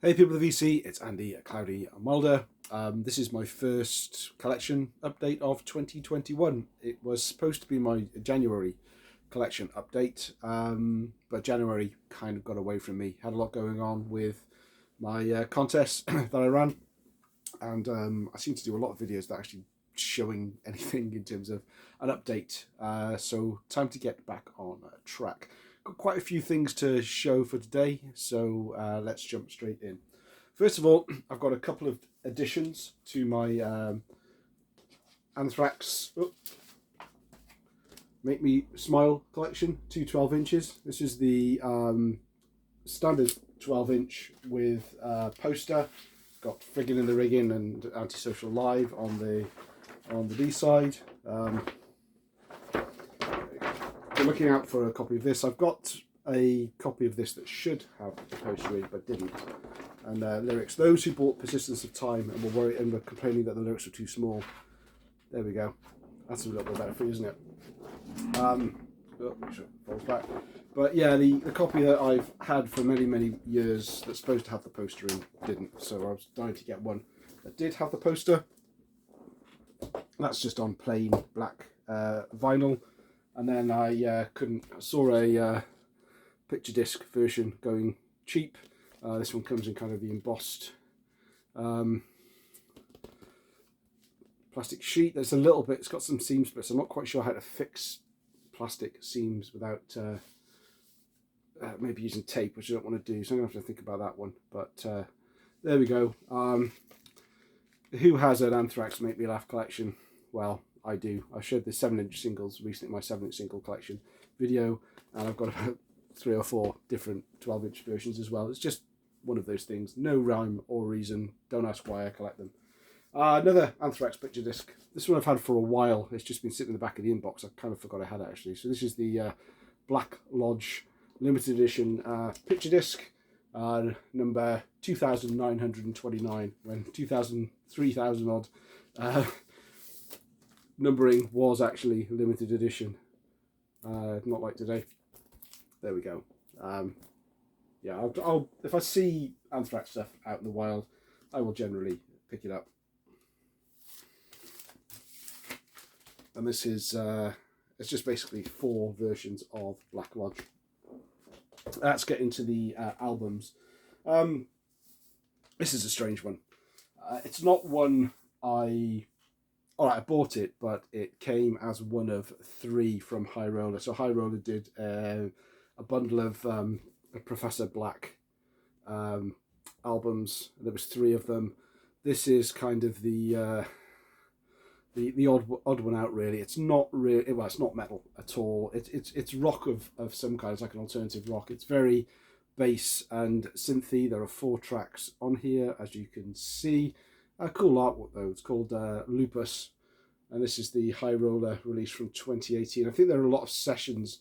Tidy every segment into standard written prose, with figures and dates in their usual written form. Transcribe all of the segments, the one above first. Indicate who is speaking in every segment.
Speaker 1: Hey people of the VC, it's Andy at Cloudy and Welder. This is my first collection update of 2021. It was supposed to be my January collection update, but January kind of got away from me. Had a lot going on with my contest that I ran, and I seem to do a lot of videos that actually showing anything in terms of an update. So time to get back on track. Got quite a few things to show for today, so let's jump straight in. First of all, I've got a couple of additions to my Anthrax Make Me Smile collection, two 12 inches. This is the standard 12-inch with poster. Got Friggin' in the Riggin' and Antisocial Live on the B side. We're looking out for a copy of this. I've got a copy of this that should have the poster in but didn't. And lyrics. Those who bought Persistence of Time and were worried and were complaining that the lyrics were too small. There we go. That's a little bit better for you, isn't it? Make sure it falls back. But yeah, the copy that I've had for many years that's supposed to have the poster in didn't. So I was dying to get one that did have the poster. That's just on plain black vinyl. And then I saw a picture disc version going cheap. This one comes in kind of the embossed plastic sheet. There's a little bit, it's got some seam splits. I'm not quite sure how to fix plastic seams without maybe using tape, which I don't want to do. So I'm going to have to think about that one. But there we go. Who has an Anthrax Make Me Laugh collection? Well, I do. I showed the 7-inch singles recently, my 7-inch single collection video, and I've got about 3 or 4 different 12-inch versions as well. It's just one of those things. No rhyme or reason. Don't ask why I collect them. Another Anthrax picture disc. This one I've had for a while. It's just been sitting in the back of the inbox. I kind of forgot I had it actually. So this is the Black Lodge limited edition picture disc, number 2,929, when 3,000 odd numbering was actually limited edition. Not like today. There we go. Yeah, I'll if I see Anthrax stuff out in the wild, I will generally pick it up. And this is it's just basically 4 versions of Black Lodge. Let's get into the albums. This is a strange one. It's not one I bought it, but it came as one of 3 from High Roller. So High Roller did a bundle of Professor Black albums. There was 3 of them. This is kind of the odd one out, really. It's not really, well, it's not metal at all. It's rock of some kind. It's like an alternative rock. It's very bass and synthy. There are 4 tracks on here, as you can see. Cool artwork though. It's called Lupus, and this is the High Roller release from 2018. I think there are a lot of sessions,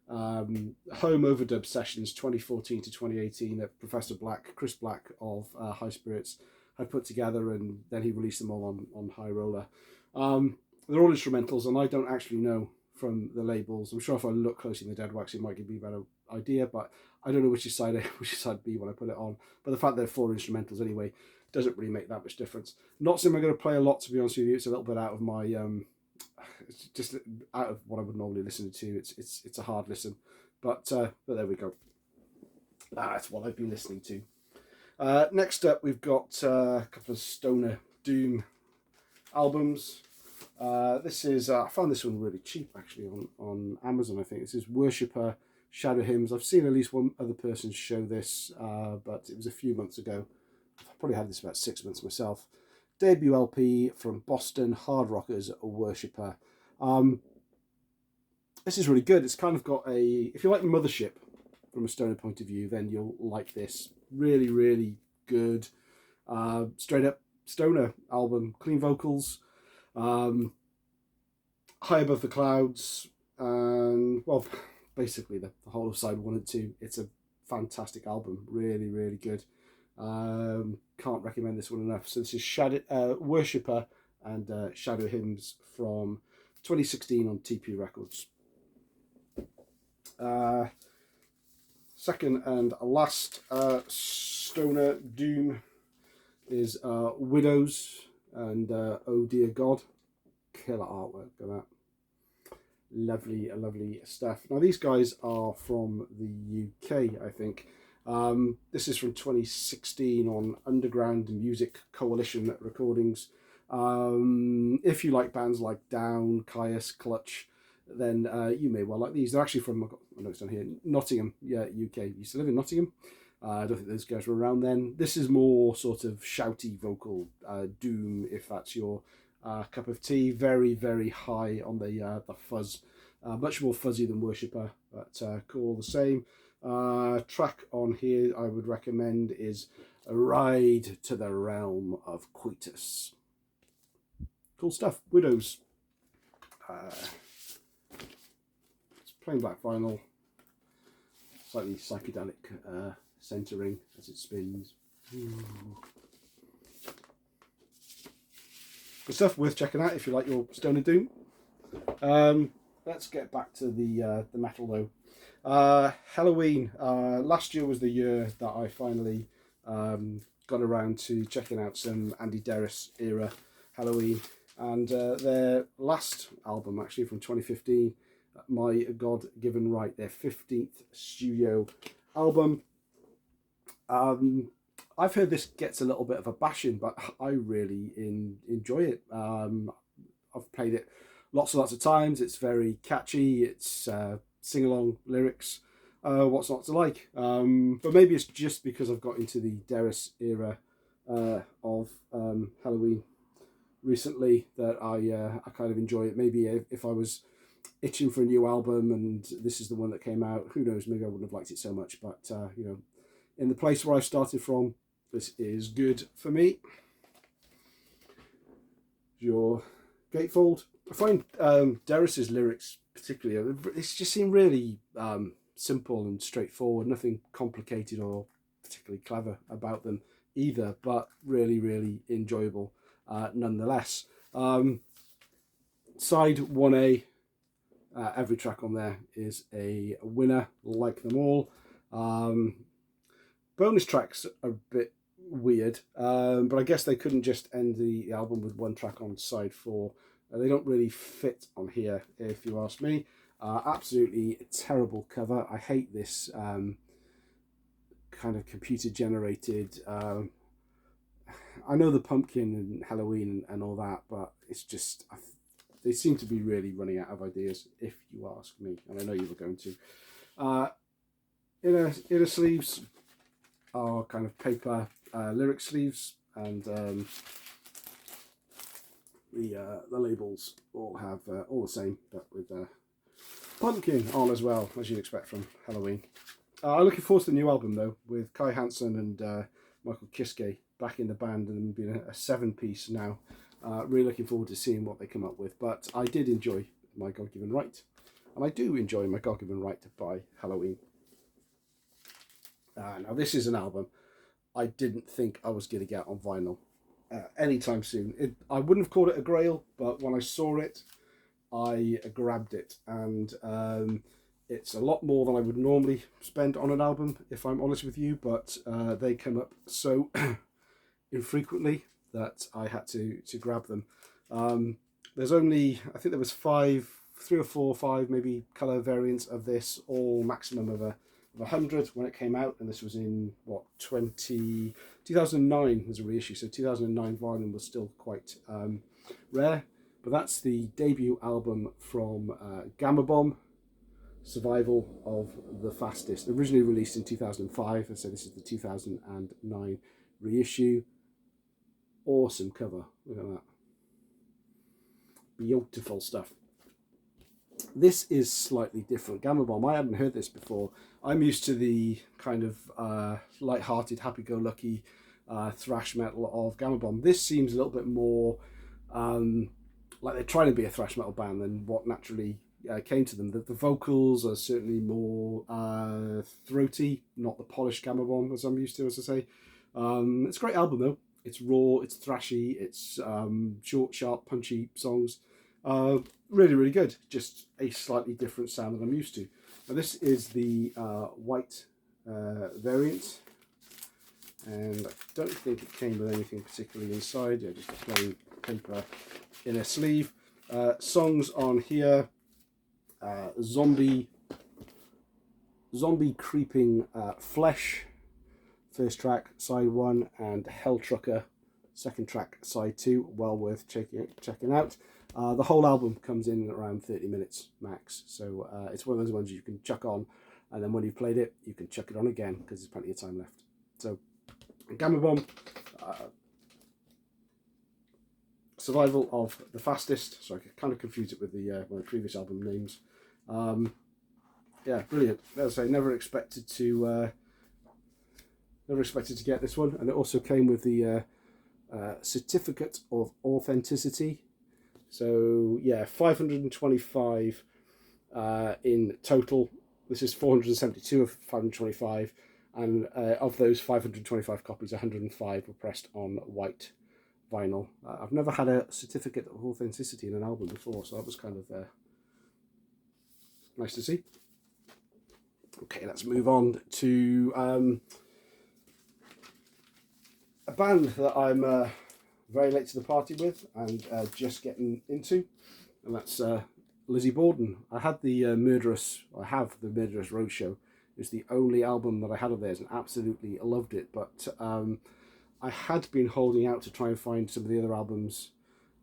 Speaker 1: home overdub sessions, 2014 to 2018, that Professor Black, Chris Black of High Spirits, had put together, and then he released them all on High Roller. They're all instrumentals, and I don't actually know from the labels. I'm sure if I look closely in the dead wax, it might give me a better idea, but I don't know which is side A, which is side B when I put it on. But the fact they're 4 instrumentals anyway doesn't really make that much difference. Not something I'm going to play a lot, to be honest with you. It's a little bit out of my it's just out of what I would normally listen to. It's a hard listen, but there we go. That's what I've been listening to. Next up, we've got a couple of stoner doom albums. This is I found this one really cheap actually on Amazon. I think this is Worshipper Shadow Hymns. I've seen at least one other person show this, but it was a few months ago. I've probably had this about 6 months myself. Debut LP from Boston hard rockers Worshipper. This is really good. It's kind of got if you like Mothership from a stoner point of view, then you'll like this. Really good straight up stoner album. Clean vocals, High Above the Clouds, and well, basically the whole of side 1 and 2. It's a fantastic album. Really good. Can't recommend this one enough. So this is Worshipper and Shadow Hymns from 2016 on TP Records. second and last stoner doom is Widows and Oh Dear God. Killer artwork for that. Lovely, lovely stuff. Now these guys are from the UK, I think. This is from 2016 on Underground Music Coalition recordings. If you like bands like Down, Caius, Clutch, then you may well like these. They're actually from, I've got my notes down here, Nottingham, yeah, UK. Used to live in Nottingham. I don't think those guys were around then. This is more sort of shouty vocal doom, if that's your cup of tea. Very, very high on the fuzz. Much more fuzzy than Worshipper, but cool the same. Track on here I would recommend is A Ride to the Realm of Coitus. Cool stuff. Widows. It's plain black vinyl. Slightly psychedelic centering as it spins. Ooh. Good stuff, worth checking out if you like your stoner doom. Let's get back to the metal though. Halloween. Last year was the year that I finally got around to checking out some Andy Deris era Halloween, and their last album, actually from 2015, My God Given Right, their 15th studio album. I've heard this gets a little bit of a bashing, but I really enjoy it. I've played it lots and lots of times. It's very catchy. It's sing-along lyrics. What's not to like? But maybe it's just because I've got into the Deris era of Halloween recently that I kind of enjoy it. Maybe if I was itching for a new album and this is the one that came out, who knows, maybe I wouldn't have liked it so much. But you know, in the place where I started from, this is good for me. Your gatefold. I find Deris's lyrics particularly, they just seem really simple and straightforward, nothing complicated or particularly clever about them either, but really, really enjoyable nonetheless. Side 1A, every track on there is a winner, like them all. Bonus tracks are a bit weird, but I guess they couldn't just end the album with one track on side 4. They don't really fit on here, if you ask me. Absolutely terrible cover. I hate this kind of computer generated. I know the pumpkin and Halloween and all that, but it's just they seem to be really running out of ideas, if you ask me, and I know you were going to. Inner sleeves are kind of paper lyric sleeves, and the labels all have all the same, but with pumpkin on as well, as you'd expect from Halloween. I'm looking forward to the new album though, with Kai Hansen and Michael Kiske back in the band and being a 7-piece now. Really looking forward to seeing what they come up with. But I did enjoy My God Given Right, and I do enjoy My God Given Right by Halloween. Now this is an album I didn't think I was going to get on vinyl anytime soon. I wouldn't have called it a grail, but when I saw it, I grabbed it, and it's a lot more than I would normally spend on an album, if I'm honest with you, but they come up so infrequently that I had to grab them. There's only, I think there was 3 or 4, 5 maybe colour variants of this, all maximum of 100 when it came out, and this was in what 2009 was a reissue, so 2009 vinyl was still quite rare. But that's the debut album from Gamma Bomb, Survival of the Fastest, originally released in 2005, and so this is the 2009 reissue. Awesome cover, look at that, beautiful stuff. This is slightly different. Gamma Bomb, I hadn't heard this before. I'm used to the kind of light-hearted, happy-go-lucky thrash metal of Gamma Bomb. This seems a little bit more like they're trying to be a thrash metal band than what naturally came to them. The vocals are certainly more throaty, not the polished Gamma Bomb as I'm used to, as I say. It's a great album though. It's raw, it's thrashy, it's short, sharp, punchy songs. Really, really good. Just a slightly different sound than I'm used to. Now this is the white variant, and I don't think it came with anything particularly inside. Yeah, just a plain paper inner sleeve. Songs on here: Zombie Creeping Flesh, first track, side 1, and Hell Trucker, second track, side 2. Well worth checking out. The whole album comes in around 30 minutes max, so it's one of those ones you can chuck on, and then when you've played it, you can chuck it on again because there's plenty of time left. So, Gamma Bomb, Survival of the Fastest. So I kind of confused it with the my previous album names. Yeah, brilliant. As I say, never expected to get this one, and it also came with the certificate of authenticity. So yeah, 525 in total. This is 472 of 525, and of those 525 copies, 105 were pressed on white vinyl. I've never had a certificate of authenticity in an album before, so that was kind of nice to see. Okay, let's move on to a band that I'm very late to the party with and just getting into, and that's Lizzie Borden. I have the Murderous Roadshow. It's the only album that I had of theirs and absolutely loved it, but I had been holding out to try and find some of the other albums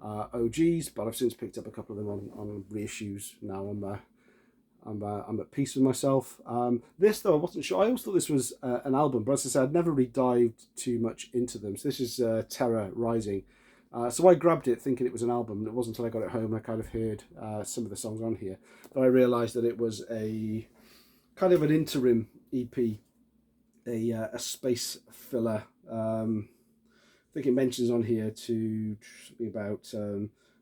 Speaker 1: OGs, but I've since picked up a couple of them on reissues now. I'm at peace with myself. This, though, I wasn't sure. I always thought this was an album, but as I said, I'd never really dived too much into them. So this is Terror Rising. So I grabbed it thinking it was an album, and it wasn't until I got it home I kind of heard some of the songs on here that I realised that it was a kind of an interim EP, a space filler. I think it mentions on here to something about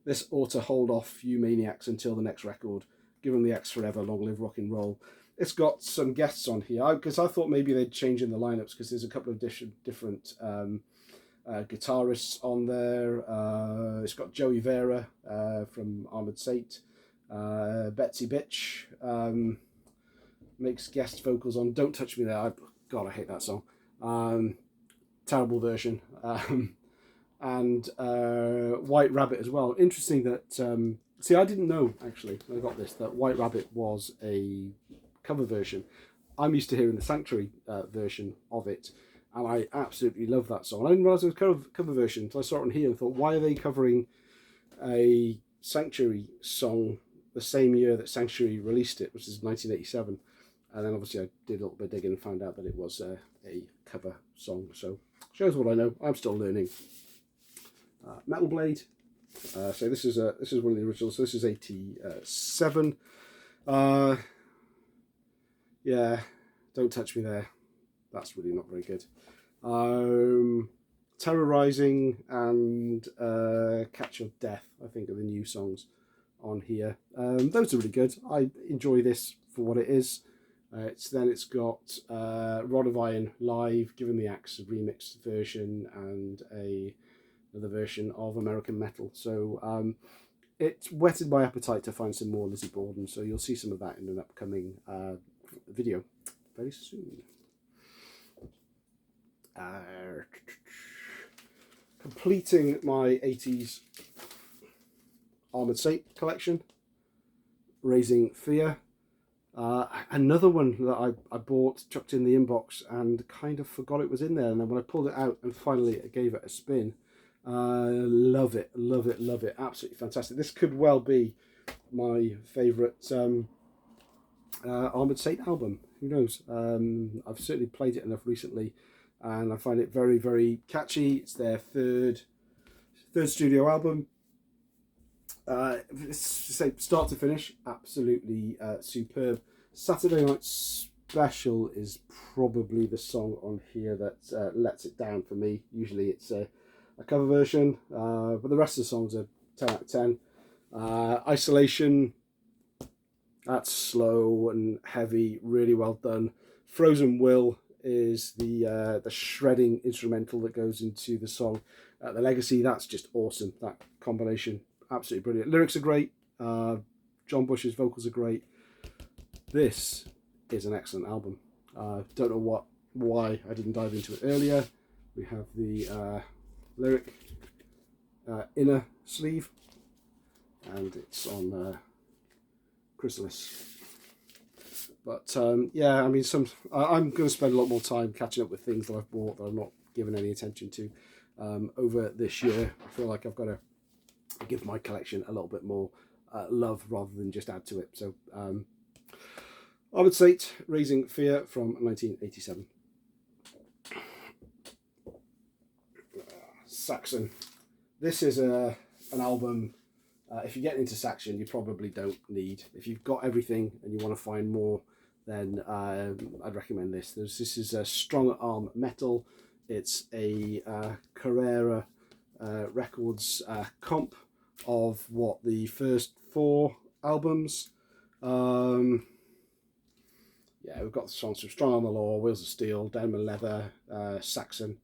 Speaker 1: this ought to hold off you maniacs until the next record. Give them the X forever, long live rock and roll. It's got some guests on here because I thought maybe they'd change in the lineups because there's a couple of different guitarists on there. It's got Joey Vera from Armored Saint. Betsy Bitch makes guest vocals on Don't Touch Me There. God, I hate that song. Terrible version. And White Rabbit as well. Interesting that... See, I didn't know, actually, when I got this, that White Rabbit was a cover version. I'm used to hearing the Sanctuary version of it, and I absolutely love that song. I didn't realise it was a cover version until I saw it on here and thought, why are they covering a Sanctuary song the same year that Sanctuary released it, which is 1987? And then obviously I did a little bit of digging and found out that it was a cover song. So, shows what I know. I'm still learning. Metal Blade. So this is one of the originals. So this is 87. Yeah, Don't Touch Me There. That's really not very good. Terror Rising and Catch Your Death, I think, are the new songs on here. Those are really good. I enjoy this for what it is. It's got Rod of Iron live, Given the Axe, a remixed version, and another version of American Metal. So it's whetted my appetite to find some more Lizzie Borden, so you'll see some of that in an upcoming video very soon. Completing my 80s Armored Saint collection, Raising Fear. Another one that I bought, chucked in the inbox, and kind of forgot it was in there, and then when I pulled it out and finally gave it a spin, love it, absolutely fantastic. This could well be my favourite Armored Saint album. Who knows? I've certainly played it enough recently, and I find it very, very catchy. It's their third studio album. Start to finish, absolutely superb. Saturday Night Special is probably the song on here that lets it down for me. Usually it's a cover version, but the rest of the songs are 10 out of 10. Isolation, that's slow and heavy, really well done. Frozen Will is the shredding instrumental that goes into the song. The Legacy, that's just awesome, that combination. Absolutely brilliant. Lyrics are great. John Bush's vocals are great. This is an excellent album. Don't know why I didn't dive into it earlier. We have the Lyric inner sleeve, and it's on chrysalis. But yeah, I mean, I'm going to spend a lot more time catching up with things that I've bought that I'm not given any attention to over this year. I feel like I've got to give my collection a little bit more love rather than just add to it. So Armored Saint, Raising Fear from 1987. Saxon. This is an album, if you get into Saxon, you probably don't need. If you've got everything and you want to find more, then I'd recommend this. This is a strong arm metal. It's a Carrera Records comp of what the first 4 albums. Yeah, we've got the songs from Strong Arm the Law, Wheels of Steel, Diamond Leather, Saxon.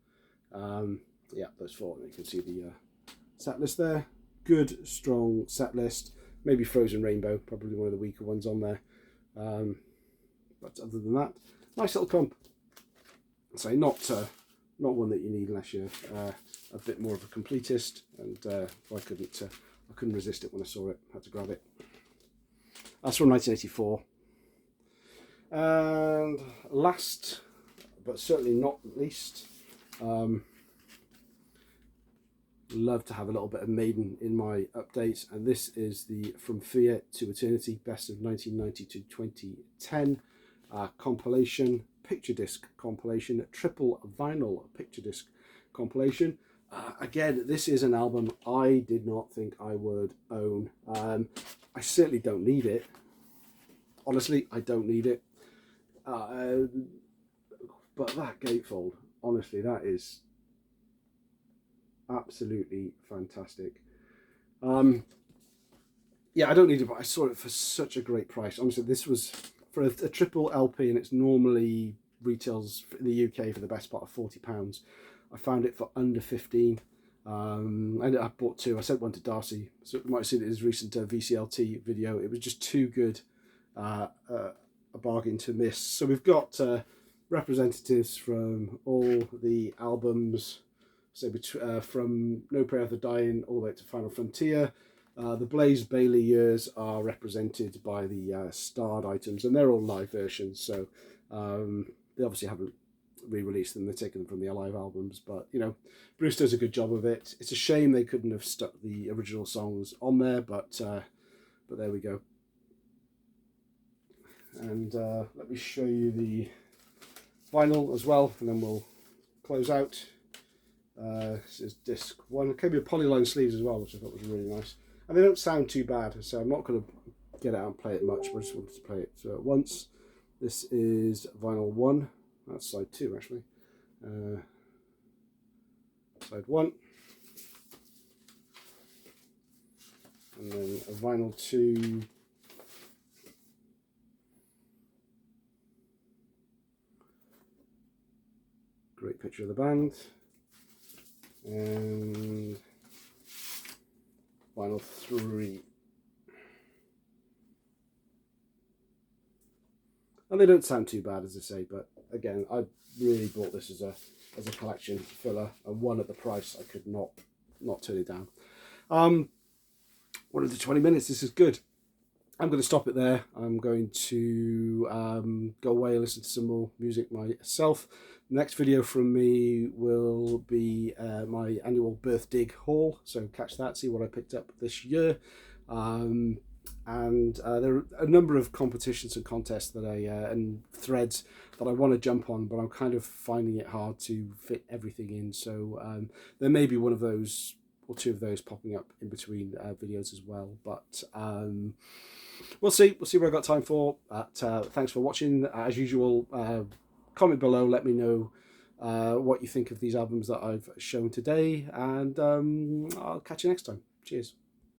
Speaker 1: Yeah, those 4. You can see the set list there. Good, strong set list. Maybe Frozen Rainbow, probably one of the weaker ones on there. But other than that, nice little comp. So not one that you need unless you're a bit more of a completist. And I couldn't resist it when I saw it. Had to grab it. That's from 1984. And last, but certainly not least, love to have a little bit of Maiden in my updates, and this is the From Fear to Eternity Best of 1990 to 2010 compilation, picture disc compilation, triple vinyl picture disc compilation. Again, this is an album I did not think I would own. I certainly don't need it. Honestly, I don't need it. But that gatefold, honestly, that is absolutely fantastic. Yeah, I don't need it, but I saw it for such a great price. Honestly, this was for a triple LP, and it's normally retails in the UK for the best part of £40. I found it for under 15. I bought 2. I sent one to Darcy, so you might have seen it in his recent VCLT video. It was just too good a bargain to miss. So we've got representatives from all the albums, so from No Prayer of the Dying all the way to Final Frontier. The Blaze Bayley years are represented by the starred items, and they're all live versions, so they obviously haven't re-released them. They're taken them from the Alive albums, but you know, Bruce does a good job of it. It's a shame they couldn't have stuck the original songs on there, but there we go. And let me show you the vinyl as well, and then we'll close out. This is disc 1. It came with polyline sleeves as well, which I thought was really nice. And they don't sound too bad, so I'm not going to get out and play it much, but I just wanted to play it once. This is vinyl 1. That's side 2, actually. Side 1. And then a vinyl 2. Great picture of the band. And vinyl 3. And they don't sound too bad, as I say, but again, I really bought this as a collection filler, and one at the price I could not turn it down. 1 of the 20 minutes, this is good. I'm going to stop it there. I'm going to go away and listen to some more music myself. The next video from me will be my annual Birth Dig haul, so catch that, see what I picked up this year. And there are a number of competitions and contests that and threads that I want to jump on, but I'm kind of finding it hard to fit everything in. So there may be one of those or 2 of those popping up in between videos as well. But we'll see. We'll see what I've got time for. Thanks for watching. As usual, comment below. Let me know what you think of these albums that I've shown today, and I'll catch you next time. Cheers.